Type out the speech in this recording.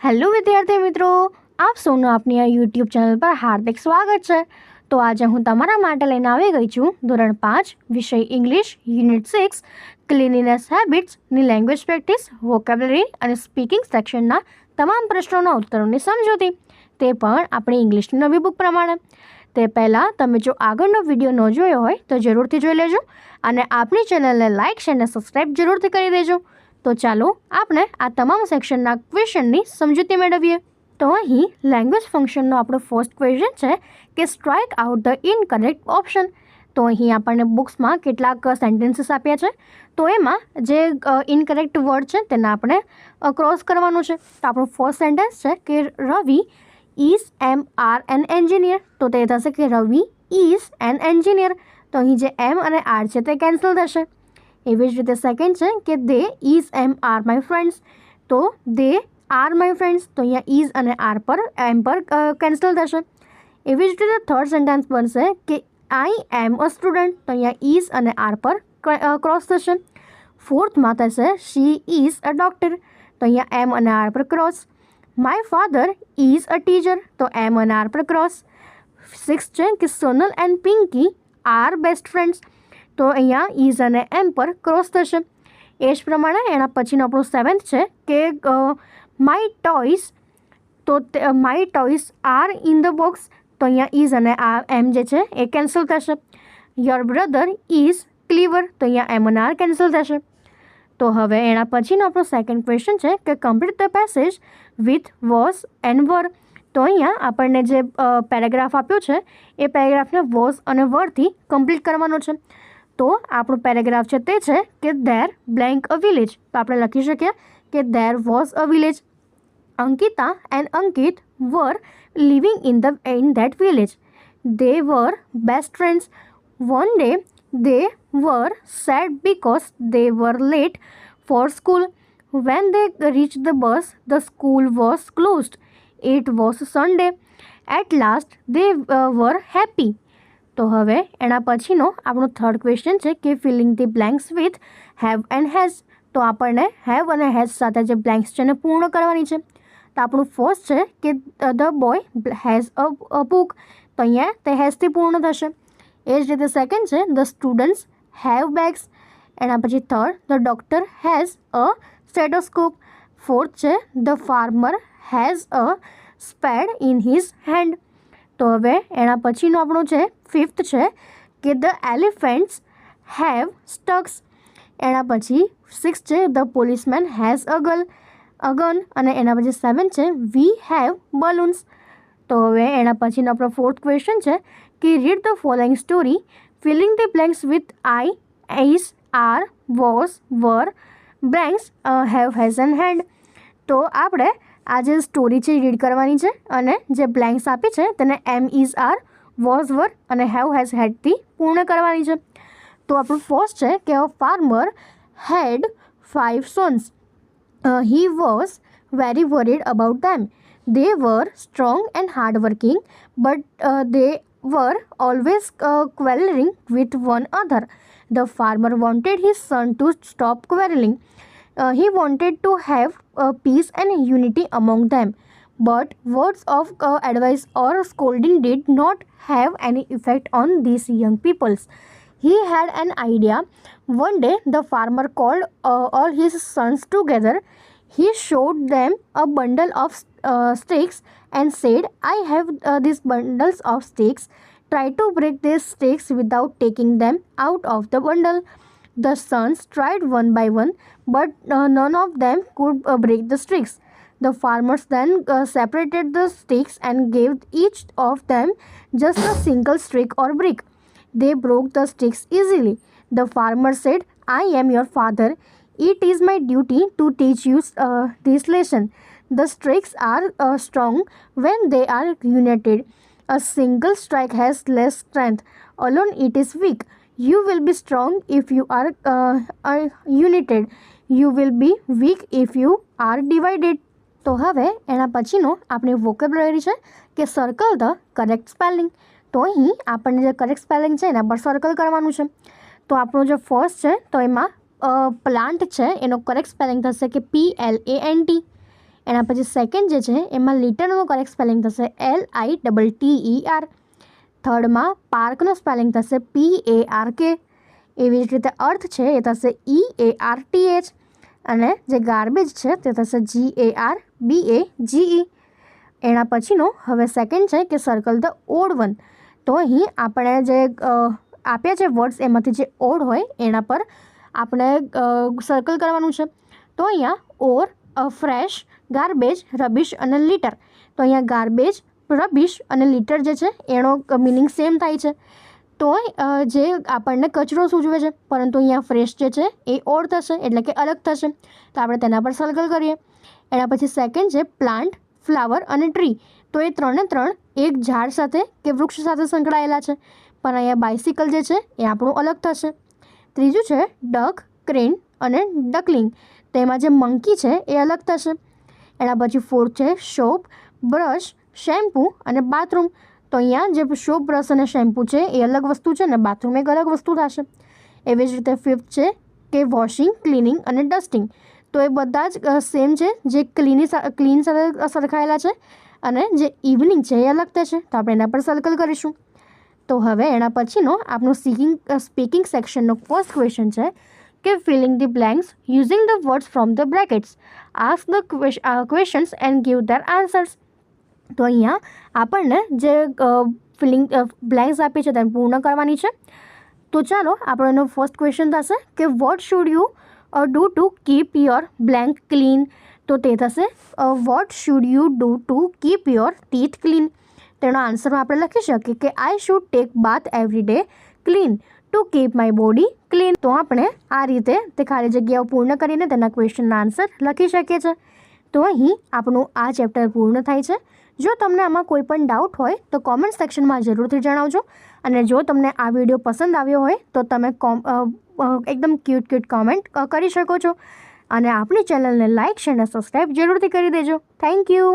Hello વિદ્યાર્થી મિત્રો, આપ સૌનું આપની આ યુટ્યુબ ચેનલ પર હાર્દિક સ્વાગત છે। તો આજે હું તમારા માટે લઈને આવી ગઈ છું ધોરણ 5 વિષય ઇંગ્લિશ યુનિટ 6 ક્લીનીનેસ હેબિટ્સની લેંગ્વેજ પ્રેક્ટિસ, વોકેબ્યુલરી અને સ્પીકિંગ સેક્શનના તમામ પ્રશ્નોના ઉત્તરોની સમજૂતી, તે પણ આપણી ઇંગ્લિશની નવી બુક પ્રમાણે। તે પહેલાં તમે જો આગળનો વિડીયો ન જોયો હોય તો જરૂરથી જોઈ લેજો અને આપણી ચેનલને લાઇક શેર અને સબસ્ક્રાઈબ જરૂરથી કરી દેજો। તો ચાલો આપણે આ તમામ સેક્શનના ક્વેશ્ચનની સમજૂતી મેળવીએ। તો અહીં લેંગ્વેજ ફંક્શનનો આપણો ફર્સ્ટ ક્વેશ્ચન છે કે strike out the incorrect option. તો અહીં આપણને બુક્સમાં કેટલાક સેન્ટેન્સીસ આપ્યા છે, તો એમાં જે ઇનકરેક્ટ વર્ડ છે તેને આપણે ક્રોસ કરવાનું છે। તો આપણો ફર્સ્ટ સેન્ટેન્સ છે કે રવિ ઇઝ એન એન્જિનિયર। તો તે થશે કે રવિ ઇઝ એન એન્જિનિયર। તો અહીં જે એમ અને આર છે તે કેન્સલ થશે। એવી જ રીતે સેકન્ડ છે કે દે ઇઝ આર માય ફ્રેન્ડ્સ। તો દે આર માય ફ્રેન્ડ્સ, તો અહીંયા ઇઝ અને આર પર એમ પર કેન્સલ થશે। એવી જ રીતે થર્ડ સેન્ટેન્સ બનશે કે આઈ એમ અ સ્ટુડન્ટ। તો અહીંયા ઇઝ અને આર પર ક્રોસ થશે। ફોર્થમાં થશે શી ઇઝ અ ડૉક્ટર। તો અહીંયા એમ અને આર પર cross. My father is a teacher. તો એમ અને આર પર ક્રોસ। સિક્સ છે કે Sonal and Pinky are best friends. તો અહીંયા ઇઝ અને એમ પર ક્રોસ થશે। એ જ પ્રમાણે એના પછીનો આપણો સેવન્થ છે કે માય ટોયસ। તો my toys are in the box. તો અહીંયા ઇઝ અને આ એમ જે છે એ કેન્સલ થશે। Your brother is clever. તો અહીંયા એમ અને આર કેન્સલ થશે। તો હવે એના પછીનો આપણો સેકન્ડ ક્વેશ્ચન છે કે complete the passage with was and were. તો અહીંયા આપણને જે પેરેગ્રાફ આપ્યો છે એ પેરેગ્રાફને વોઝ અને વરથી કમ્પ્લીટ કરવાનો છે। તો આપણું પેરેગ્રાફ છે તે છે કે ધેર બ્લેન્ક અ વિલેજ। તો આપણે લખી શકીએ કે there was a village, Ankita and Ankit were living in that village, they were best friends, one day they were sad because they were late for school, when they reach the bus the school was closed, it was Sunday, at last they were happy. તો હવે એના પછીનો આપણો third question છે કે filling the blanks with have and has. તો આપણને have અને હેઝ સાથે જે બ્લેન્ક્સ છે એને પૂર્ણ કરવાની છે। તો આપણું ફર્સ્ટ છે કે the boy has a book. તો અહીંયા તે હેઝથી પૂર્ણ થશે। એ જ રીતે સેકન્ડ છે ધ સ્ટુડન્ટ્સ હેવ બેગ્સ। એના પછી third the doctor has a stethoscope. Fourth છે the farmer has a spade in his hand. તો હવે એના પછીનો આપણો છે ફિફ્થ છે કે ધ એલિફન્ટ્સ હેવ સ્ટક્સ। એના પછી સિક્સ છે the policeman has a gun અને એના પછી સેવન છે વી હેવ બલૂન્સ। તો હવે એના પછીનો આપણો ફોર્થ ક્વેશ્ચન છે કે read the following story filling the blanks with I, is, are, was, were, blanks, have, has and had. તો આપણે આ જે સ્ટોરી છે રીડ કરવાની છે અને જે બ્લેન્ક્સ આપી છે તેને એમ, ઇઝ, આર, વોઝ, વર અને હેવ, હેઝ, હેડથી પૂર્ણ કરવાની છે। તો આપણું ફર્સ્ટ છે કે a farmer had 5 sons. He was very worried about them. They were strong and hardworking, but they were always quarreling with one another. The farmer wanted his son to stop quarreling. He wanted to have peace and unity among them. But words of advice or scolding did not have any effect on these young peoples. He had an idea. One day, the farmer called all his sons together. He showed them a bundle of sticks and said, I have these bundles of sticks. Try to break these sticks without taking them out of the bundle. The sons tried one by one, but none of them could break the sticks. The farmers then separated the sticks and gave each of them just a single stick or brick. They broke the sticks easily. The farmer said, I am your father. It is my duty to teach you this lesson. The sticks are strong when they are united. A single strike has less strength. Alone it is weak. You will be strong if you are united. You will be weak if you are divided. તો હવે એના પછીનો આપણે vocabulary છે કે circle the correct spelling. તો અહીં આપણને જે કરેક્ટ સ્પેલિંગ છે એના પર સર્કલ કરવાનું છે। તો આપણો જે ફર્સ્ટ છે તો એમાં પ્લાન્ટ છે એનો કરેક્ટ સ્પેલિંગ થશે કે PLANT। એના પછી સેકન્ડ જે છે એમાં લીટરનું કરેક્ટ સ્પેલિંગ થશે LITTER. થર્ડમાં પાર્કનો સ્પેલિંગ થશે PARK. એવી જ રીતે અર્થ છે એ થશે EARTH. અને જે ગાર્બેજ છે તે થશે GARBAGE. એના પછીનો હવે સેકન્ડ છે કે સર્કલ ધ ઓડ વન. તો અહીં આપણે જે આપ્યા છે વર્ડ્સ એમાંથી જે ઓડ હોય એના પર આપણે સર્કલ કરવાનું છે. તો અહીંયા ઓર, ફ્રેશ, ગાર્બેજ, રબિશ અને લીટર. તો અહીંયા ગાર્બેજ, રબિશ અને લીટર જે છે એનો મિનિંગ સેમ થાય છે. તો જે આપણને કચરો સૂચવે છે, પરંતુ અહીંયા ફ્રેશ જે છે એ ઓડ થશે એટલે કે અલગ થશે. તો આપણે તેના પર સર્કલ કરીએ. એના પછી સેકન્ડ છે પ્લાન્ટ, ફ્લાવર અને ટ્રી. તો એ ત્રણે ત્રણ એક ઝાડ સાથે કે વૃક્ષ સાથે સંકળાયેલા છે, પણ અહીંયા બાઇસિકલ જે છે એ આપણું અલગ થશે. ત્રીજું છે ડક, ક્રેન અને ડકલિંગ. તેમાં જે મંકી છે એ અલગ થશે. એના પછી ફોર્થ છે સોપ, બ્રશ, શેમ્પૂ અને બાથરૂમ. તો અહીંયા જે સોપ, બ્રશ અને શેમ્પૂ છે એ અલગ વસ્તુ છે અને બાથરૂમ એક અલગ વસ્તુ થશે. એવી જ રીતે ફિફ્થ છે કે વોશિંગ, ક્લિનિંગ અને ડસ્ટિંગ. તો એ બધા જ સેમ છે, જે ક્લીન સાથે સરખાયેલા છે, અને જે ઇવનિંગ છે એ અલગ થશે. તો આપણે એના પર સર્કલ કરીશું. તો હવે એના પછીનો આપણું સ્પીકિંગ સેક્શનનો ફર્સ્ટ ક્વેશ્ચન છે કે filling the blanks using the words from the brackets. Ask the questions and give their answers. તો અહીંયા આપણને જે બ્લેન્ક્સ આપી છે તેને પૂર્ણ કરવાની છે. તો ચાલો આપણો એનો ફર્સ્ટ ક્વેશ્ચન થશે કે what should you do to keep your blank clean. તો તે થશે what should you do to keep your teeth clean. તેનો આન્સરમાં આપણે લખી શકીએ કે I should take bath every day clean to keep my body clean. તો આપણે આ રીતે તે ખાલી જગ્યાઓ પૂર્ણ કરીને તેના ક્વેશ્ચનના આન્સર લખી શકીએ છીએ. તો અહીં આપણું આ ચેપ્ટર પૂર્ણ થાય છે. જો તમને આમાં કોઈ પણ ડાઉટ હોય તો કોમેન્ટ સેક્શનમાં જરૂરથી જણાવજો. અને જો તમને આ વિડીયો પસંદ આવ્યો હોય તો તમે એકદમ ક્યુટ કોમેન્ટ કરી શકો છો. અને આપણી ચેનલને લાઇક, શેર અને સબસ્ક્રાઈબ જરૂરથી કરી દેજો. Thank you.